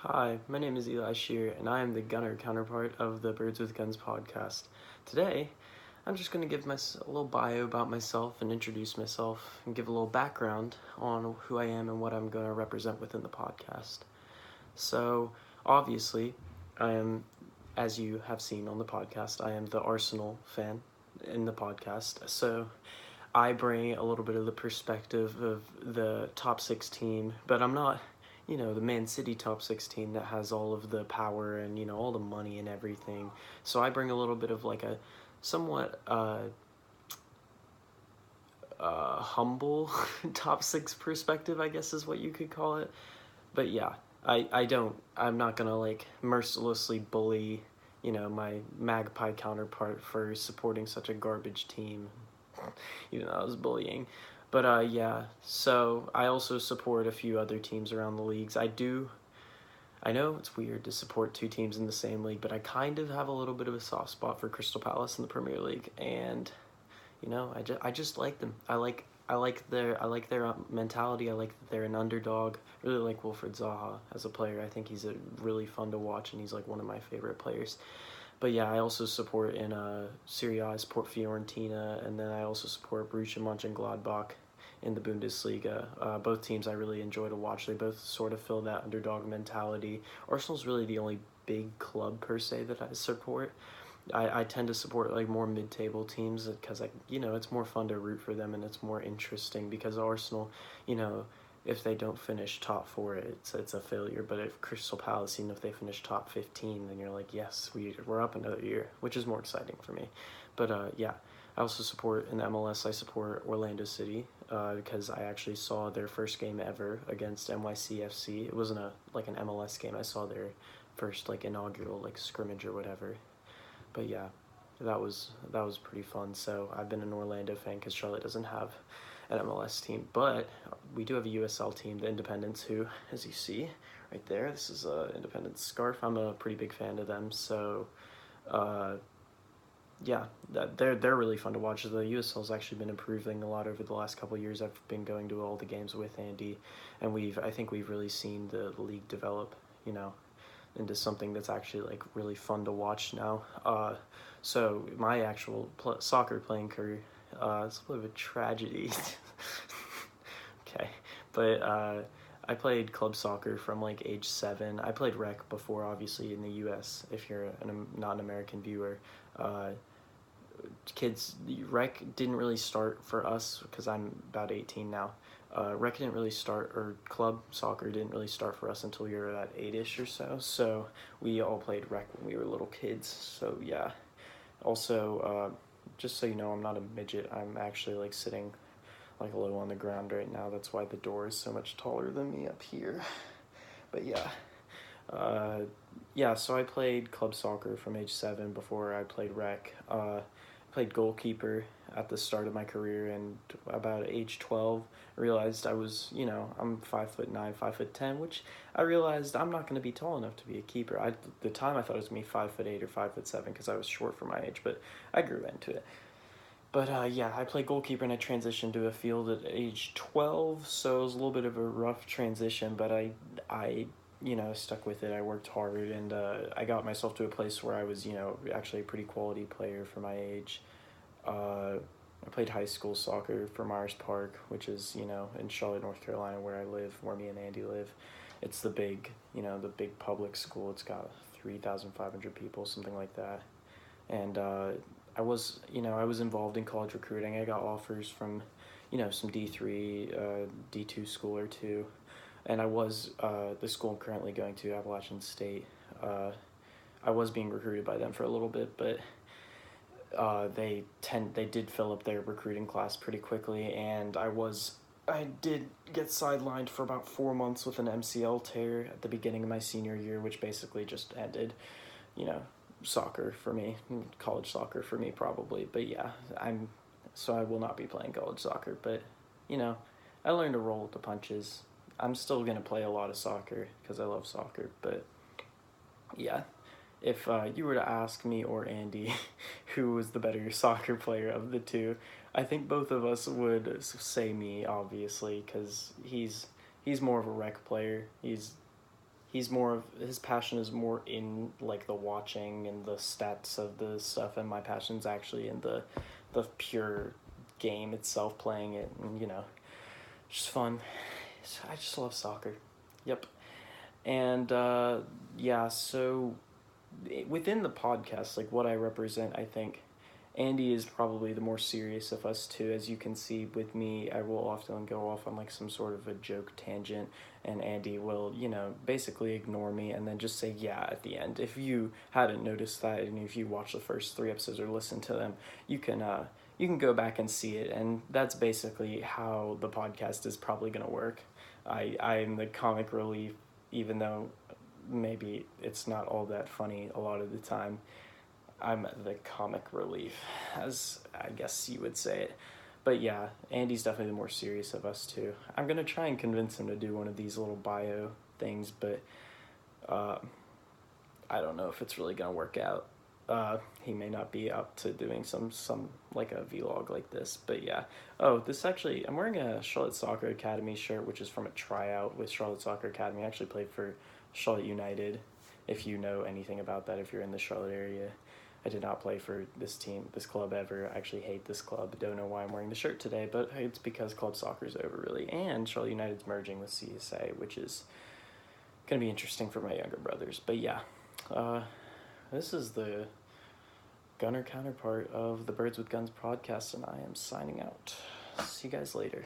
Hi, my name is Eli Shear, and I am the gunner counterpart of the Birds with Guns podcast. Today, I'm just going to give a little bio about myself and introduce myself and give a little background on who I am and what I'm going to represent within the podcast. So, obviously, I am, as you have seen on the podcast, I am the Arsenal fan in the podcast. So, I bring a little bit of the perspective of the top six team, but I'm not, the Man City top 16 that has all of the power and, all the money and everything. So I bring a little bit of like a somewhat humble top six perspective, I guess is what you could call it. But yeah, I'm not gonna like mercilessly bully, my Magpie counterpart for supporting such a garbage team. Even though I was bullying. But yeah, so I also support a few other teams around the leagues. I know it's weird to support two teams in the same league, but I kind of have a little bit of a soft spot for Crystal Palace in the Premier League, and I just like them. I like their mentality. I like that they're an underdog. I really like Wilfred Zaha as a player. I think he's a really fun to watch, and he's like one of my favorite players. But yeah, I also support in Serie A, I support Fiorentina, and then I also support Borussia Mönchengladbach in the Bundesliga. Both teams I really enjoy to watch. They both sort of fill that underdog mentality. Arsenal's really the only big club per se that I support. I tend to support like more mid-table teams because it's more fun to root for them and it's more interesting because Arsenal, you know, if they don't finish top four, it's a failure. But if Crystal Palace, if they finish top 15, then you're like, yes, we're up another year, which is more exciting for me. But yeah, I also support in the MLS. I support Orlando City because I actually saw their first game ever against NYCFC. It wasn't an MLS game. I saw their first like inaugural like scrimmage or whatever. But yeah, that was pretty fun. So I've been an Orlando fan because Charlotte doesn't have an MLS team, but we do have a USL team, the Independents, who, as you see right there, this is a Independence scarf. I'm a pretty big fan of them. So, uh, yeah, they're really fun to watch. The USL's actually been improving a lot over the last couple of years. I've been going to all the games with Andy, and I think we've really seen the league develop. Into something that's actually like really fun to watch now. So my actual soccer playing career, it's a bit of a tragedy. Okay, but I played club soccer from like age 7. I played rec before, obviously in the U.S. If you're not an American viewer, uh, kids rec didn't really start for us because I'm about 18 now. Rec didn't really start, or club soccer didn't really start for us until we were at 8ish or so. So we all played rec when we were little kids. So yeah. Also, just so you know, I'm not a midget. I'm actually like sitting like low on the ground right now. That's why the door is so much taller than me up here. But yeah. Yeah, so I played club soccer from age 7 before I played rec. Played goalkeeper at the start of my career, and about age 12, I realized I'm 5'9", 5'10", which I realized I'm not going to be tall enough to be a keeper. At the time, I thought it was going to be 5'8" or 5'7" because I was short for my age, but I grew into it. But yeah, I played goalkeeper and I transitioned to a field at age 12, so it was a little bit of a rough transition, but I stuck with it. I worked hard, and I got myself to a place where I was, actually a pretty quality player for my age. I played high school soccer for Myers Park, which is, in Charlotte, North Carolina, where I live, where me and Andy live. It's the big public school. It's got 3,500 people, something like that. And I was involved in college recruiting. I got offers from, some D3, D2 school or two. And I was, the school I'm currently going to, Appalachian State, I was being recruited by them for a little bit, but they did fill up their recruiting class pretty quickly, and I did get sidelined for about 4 months with an MCL tear at the beginning of my senior year, which basically just ended, you know, soccer for me, college soccer for me probably. But yeah, so I will not be playing college soccer, but you know, I learned to roll with the punches. I'm still gonna play a lot of soccer because I love soccer, but yeah, if you were to ask me or Andy who was the better soccer player of the two, I think both of us would say me, obviously, because he's more of a rec player. his passion is more in like the watching and the stats of the stuff, and my passion's actually in the pure game itself, playing it, and just fun. I just love soccer. Yep. And yeah, so within the podcast, like what I represent, I think Andy is probably the more serious of us two. As you can see with me, I will often go off on like some sort of a joke tangent, and Andy will, basically ignore me and then just say yeah at the end. If you hadn't noticed that, and if you watch the first 3 episodes or listen to them, you can go back and see it, and that's basically how the podcast is probably gonna work. I'm the comic relief, even though maybe it's not all that funny a lot of the time. I'm the comic relief, as I guess you would say it. But yeah, Andy's definitely the more serious of us two. I'm gonna try and convince him to do one of these little bio things, but I don't know if it's really gonna work out. He may not be up to doing some like a vlog like this, but yeah. Oh, this actually, I'm wearing a Charlotte Soccer Academy shirt, which is from a tryout with Charlotte Soccer Academy. I actually played for Charlotte United, if you know anything about that, if you're in the Charlotte area. I did not play for this club ever. I actually hate this club. Don't know why I'm wearing the shirt today, but it's because club soccer is over, really. And Charlotte United's merging with CSA, which is going to be interesting for my younger brothers. But yeah, this is the gunner counterpart of the Birds with Guns podcast, and I am signing out. See you guys later.